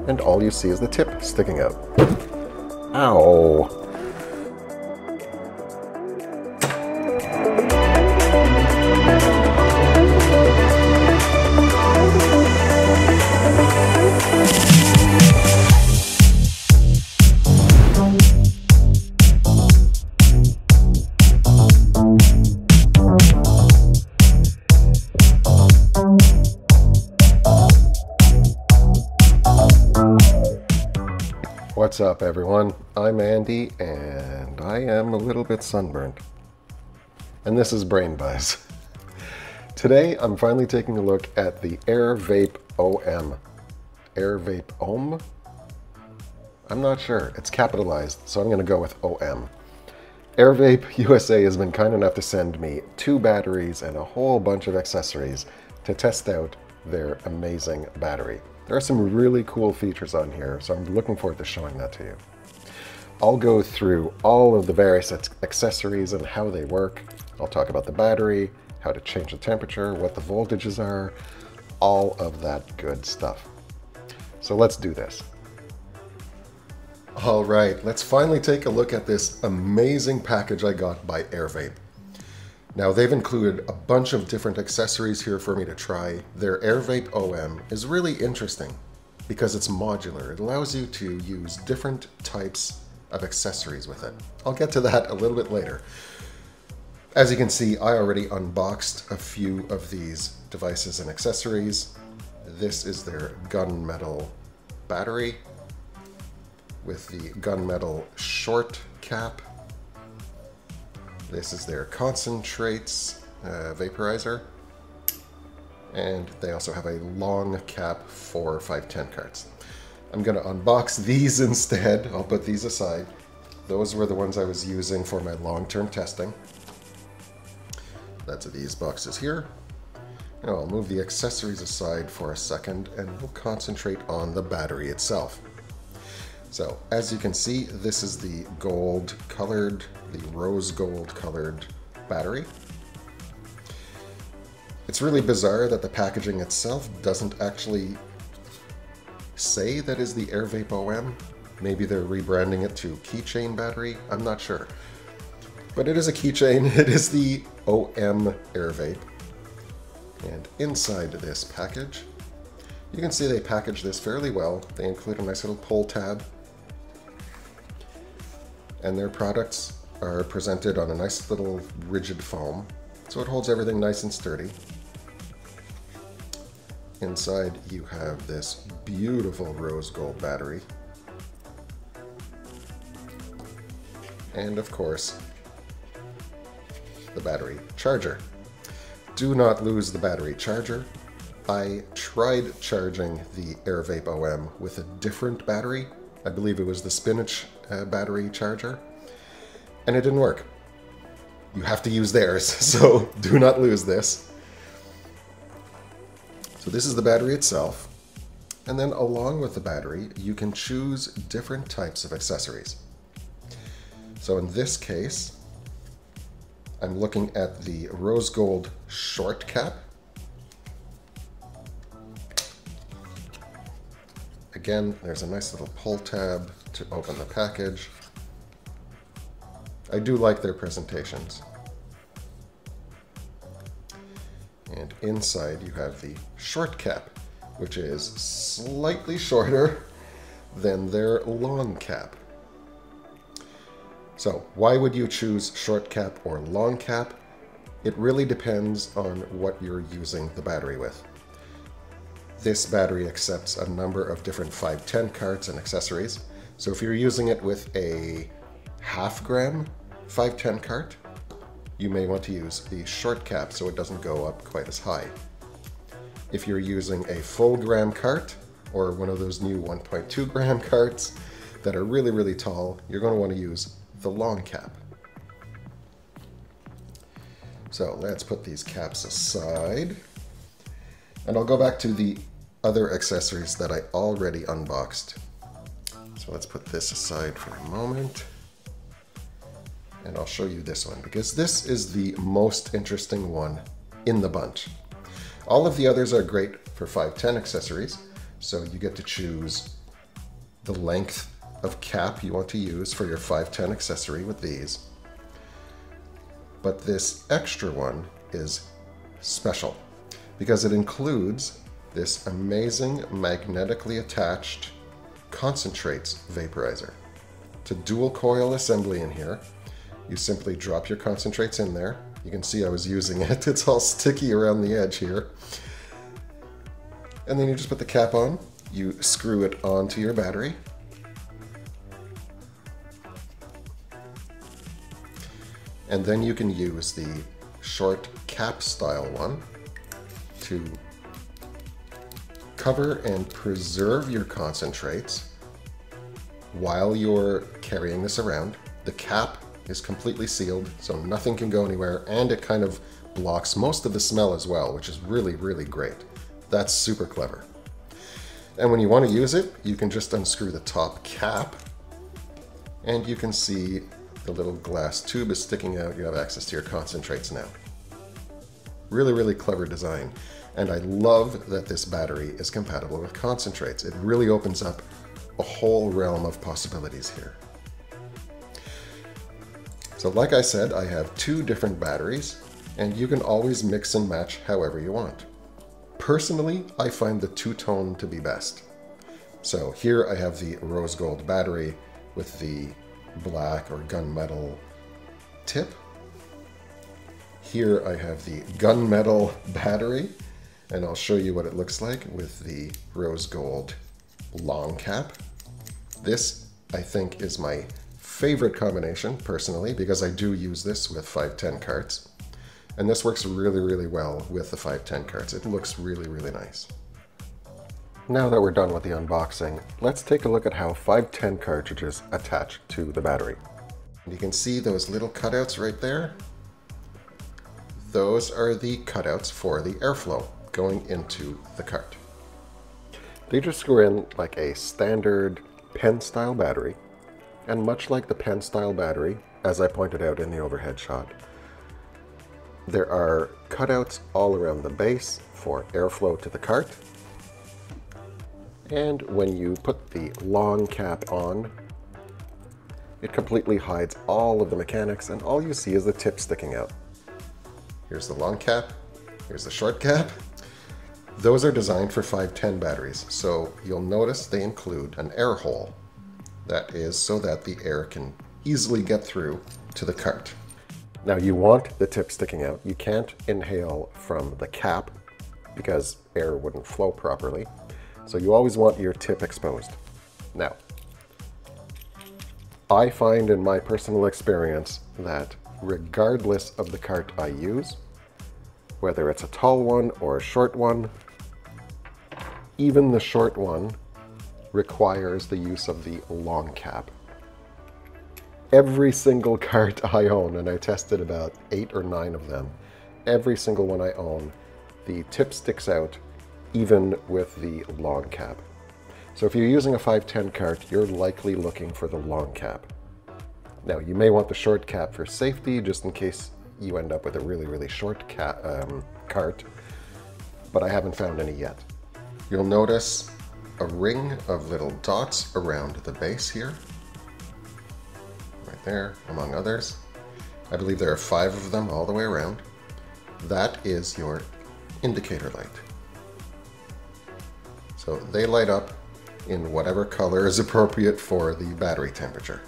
and all you see is the tip sticking out. Ow! What's up, everyone? I'm Andy, and I am a little bit sunburned. And this is Brain Buzz. Today, I'm finally taking a look at the AirVape OM. AirVape OM? I'm not sure. It's capitalized, so I'm going to go with OM. AirVape USA has been kind enough to send me 2 batteries and a whole bunch of accessories to test out their amazing battery. There are some really cool features on here, so I'm looking forward to showing that to you. I'll go through all of the various accessories and how they work. I'll talk about the battery, how to change the temperature, what the voltages are, all of that good stuff. So let's do this. All right, let's finally take a look at this amazing package I got by AirVape. Now, they've included a bunch of different accessories here for me to try. Their AirVape OM is really interesting because it's modular. It allows you to use different types of accessories with it. I'll get to that a little bit later. As you can see, I already unboxed a few of these devices and accessories. This is their gunmetal battery with the gunmetal short cap. This is their concentrates vaporizer, and they also have a long cap for 510 carts. I'm going to unbox these instead. I'll put these aside. Those were the ones I was using for my long-term testing. That's these boxes here. Now I'll move the accessories aside for a second, and we'll concentrate on the battery itself. So, as you can see, this is the rose gold colored battery. It's really bizarre that the packaging itself doesn't actually say that is the AirVape OM. Maybe they're rebranding it to keychain battery, I'm not sure. But it is a keychain, it is the OM AirVape. And inside this package, you can see they package this fairly well. They include a nice little pull tab. And their products are presented on a nice little rigid foam, so it holds everything nice and sturdy. Inside you have this beautiful rose gold battery. And of course, the battery charger. Do not lose the battery charger. I tried charging the AirVape OM with a different battery. I believe it was the Spinach battery charger, and it didn't work. You have to use theirs, so do not lose this. So this is the battery itself, and then along with the battery, you can choose different types of accessories. So in this case, I'm looking at the rose gold short cap. Again, there's a nice little pull tab to open the package. I do like their presentations. And inside you have the short cap, which is slightly shorter than their long cap. So why would you choose short cap or long cap? It really depends on what you're using the battery with. This battery accepts a number of different 510 carts and accessories. So if you're using it with a half-gram 510 cart, you may want to use the short cap so it doesn't go up quite as high. If you're using a full gram cart or one of those new 1.2 gram carts that are really, really tall, you're going to want to use the long cap. So let's put these caps aside, and I'll go back to the other accessories that I already unboxed. So let's put this aside for a moment, and I'll show you this one because this is the most interesting one in the bunch. All of the others are great for 510 accessories, so you get to choose the length of cap you want to use for your 510 accessory with these. But this extra one is special because it includes this amazing magnetically attached concentrates vaporizer. It's a dual coil assembly in here. You simply drop your concentrates in there. You can see I was using it. It's all sticky around the edge here. And then you just put the cap on. You screw it onto your battery. And then you can use the short cap style one to cover and preserve your concentrates while you're carrying this around. The cap is completely sealed, so nothing can go anywhere, and it kind of blocks most of the smell as well, which is really, really great. That's super clever. And when you want to use it, you can just unscrew the top cap, and you can see the little glass tube is sticking out. You have access to your concentrates now. Really, really clever design. And I love that this battery is compatible with concentrates. It really opens up a whole realm of possibilities here. So like I said, I have 2 different batteries, and you can always mix and match however you want. Personally, I find the two-tone to be best. So here I have the rose gold battery with the black or gunmetal tip. Here I have the gunmetal battery, and I'll show you what it looks like with the rose gold long cap. This, I think, is my favorite combination personally, because I do use this with 510 carts. And this works really, really well with the 510 carts. It looks really, really nice. Now that we're done with the unboxing, let's take a look at how 510 cartridges attach to the battery. You can see those little cutouts right there. Those are the cutouts for the airflow going into the cart. They just screw in like a standard pen-style battery, and much like the pen-style battery, as I pointed out in the overhead shot, there are cutouts all around the base for airflow to the cart. And when you put the long cap on, it completely hides all of the mechanics, and all you see is the tip sticking out. Here's the long cap, here's the short cap. Those are designed for 510 batteries, so you'll notice they include an air hole. That is so that the air can easily get through to the cart. Now you want the tip sticking out. You can't inhale from the cap because air wouldn't flow properly. So you always want your tip exposed. Now, I find in my personal experience that regardless of the cart I use, whether it's a tall one or a short one, even the short one requires the use of the long cap. Every single cart I own, and I tested about 8 or 9 of them, every single one I own, the tip sticks out even with the long cap. So if you're using a 510 cart, you're likely looking for the long cap. Now you may want the short cap for safety, just in case you end up with a really, really short cart, but I haven't found any yet. You'll notice a ring of little dots around the base here. Right there, among others. I believe there are 5 of them all the way around. That is your indicator light. So they light up in whatever color is appropriate for the battery temperature.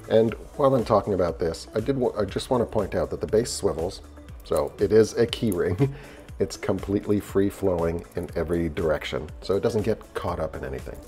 And while I'm talking about this, I just want to point out that the base swivels, so it is a key ring. It's completely free-flowing in every direction, so it doesn't get caught up in anything.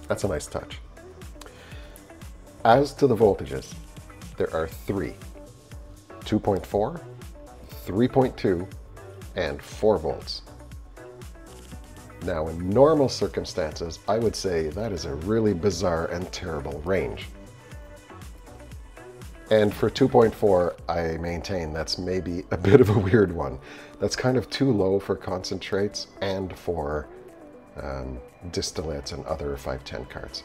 That's a nice touch. As to the voltages, there are 3: 2.4, 3.2, and 4 volts. Now, in normal circumstances, I would say that is a really bizarre and terrible range. And for 2.4, I maintain that's maybe a bit of a weird one. That's kind of too low for concentrates and for distillates and other 510 carts.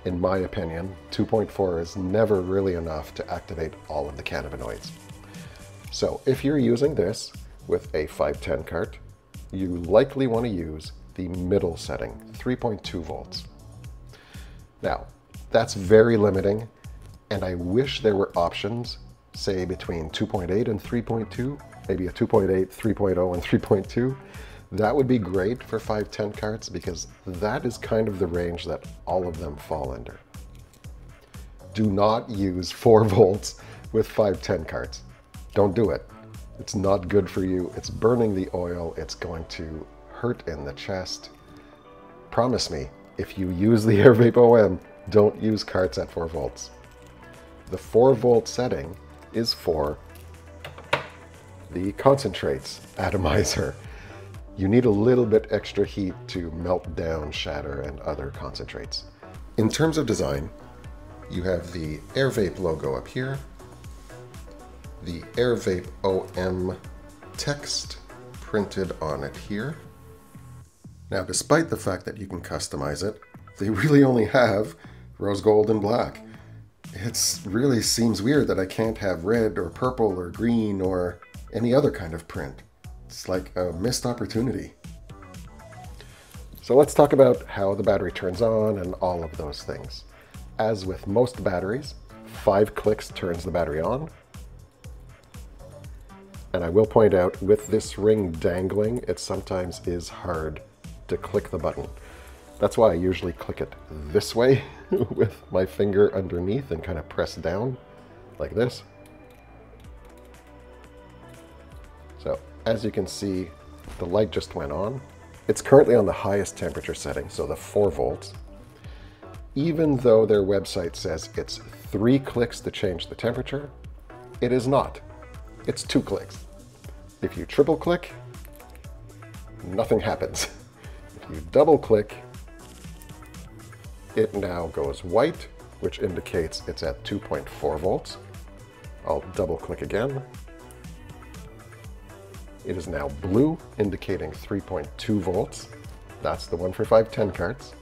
In my opinion, 2.4 is never really enough to activate all of the cannabinoids. So if you're using this with a 510 cart, you likely want to use the middle setting, 3.2 volts. Now, that's very limiting, and I wish there were options, say between 2.8 and 3.2, maybe a 2.8, 3.0, and 3.2. That would be great for 510 carts because that is kind of the range that all of them fall under. Do not use 4 volts with 510 carts. Don't do it. It's not good for you. It's burning the oil. It's going to hurt in the chest. Promise me, if you use the AirVape OM, don't use carts at 4 volts. The 4 volt setting is for the concentrates atomizer. You need a little bit extra heat to melt down shatter and other concentrates. In terms of design, you have the AirVape logo up here, the AirVape OM text printed on it here. Now, despite the fact that you can customize it, they really only have rose gold and black. It really seems weird that I can't have red or purple or green or any other kind of print. It's like a missed opportunity. So let's talk about how the battery turns on and all of those things. As with most batteries, 5 clicks turns the battery on. And I will point out, with this ring dangling, it sometimes is hard to click the button. That's why I usually click it this way with my finger underneath and kind of press down like this. So as you can see, the light just went on. It's currently on the highest temperature setting, so the 4 volts. Even though their website says it's 3 clicks to change the temperature, it is not. It's 2 clicks. If you triple click, nothing happens. If you double click, it now goes white, which indicates it's at 2.4 volts. I'll double click again. It is now blue, indicating 3.2 volts. That's the one for 510 carts.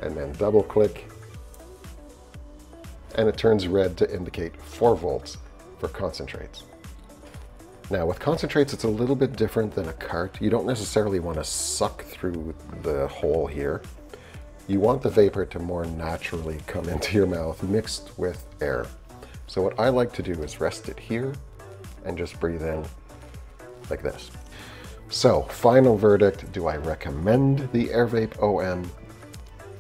And then double click, and it turns red to indicate 4 volts for concentrates. Now with concentrates, it's a little bit different than a cart. You don't necessarily want to suck through the hole here. You want the vapor to more naturally come into your mouth mixed with air. So what I like to do is rest it here and just breathe in like this. So final verdict, do I recommend the AirVape OM?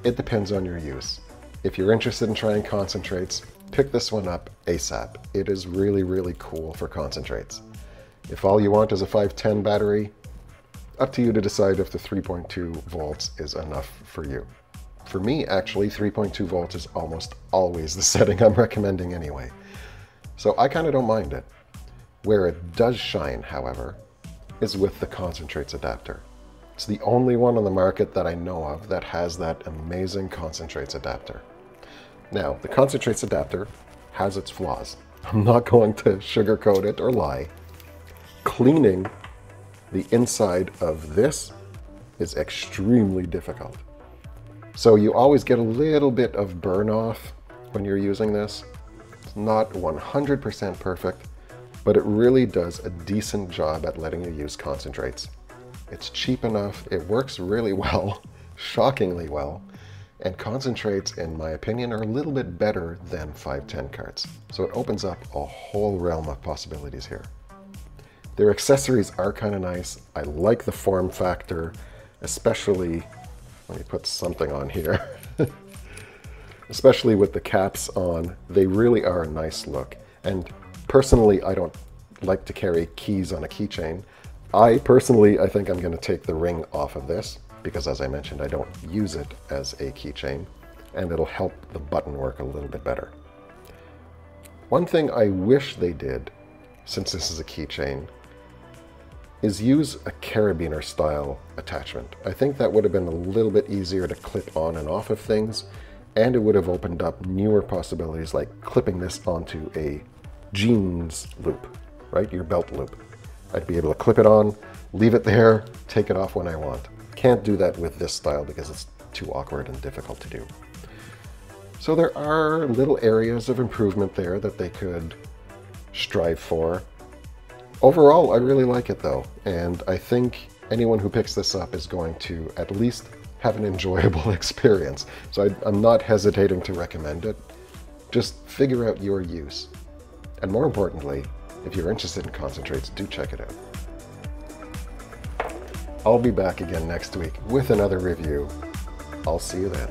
It depends on your use. If you're interested in trying concentrates, pick this one up ASAP. It is really, really cool for concentrates. If all you want is a 510 battery, up to you to decide if the 3.2 volts is enough for you. For me, actually, 3.2 volts is almost always the setting I'm recommending anyway. So I kind of don't mind it. Where it does shine, however, is with the concentrates adapter. It's the only one on the market that I know of that has that amazing concentrates adapter. Now, the concentrates adapter has its flaws. I'm not going to sugarcoat it or lie. Cleaning the inside of this is extremely difficult. So you always get a little bit of burn off when you're using this. It's not 100% perfect, but it really does a decent job at letting you use concentrates. It's cheap enough, it works really well, shockingly well, and concentrates, in my opinion, are a little bit better than 510 carts. So it opens up a whole realm of possibilities here. Their accessories are kind of nice. I like the form factor, especially, let me put something on here, especially with the caps on. They really are a nice look. And personally, I don't like to carry keys on a keychain. I think I'm going to take the ring off of this because, as I mentioned, I don't use it as a keychain, and it'll help the button work a little bit better. One thing I wish they did, since this is a keychain, is use a carabiner style attachment. I think that would have been a little bit easier to clip on and off of things, and it would have opened up newer possibilities like clipping this onto a jeans loop, right? Your belt loop. I'd be able to clip it on, leave it there, take it off when I want. Can't do that with this style because it's too awkward and difficult to do. So there are little areas of improvement there that they could strive for. Overall, I really like it though, and I think anyone who picks this up is going to at least have an enjoyable experience. So I'm not hesitating to recommend it. Just figure out your use. And more importantly, if you're interested in concentrates, do check it out. I'll be back again next week with another review. I'll see you then.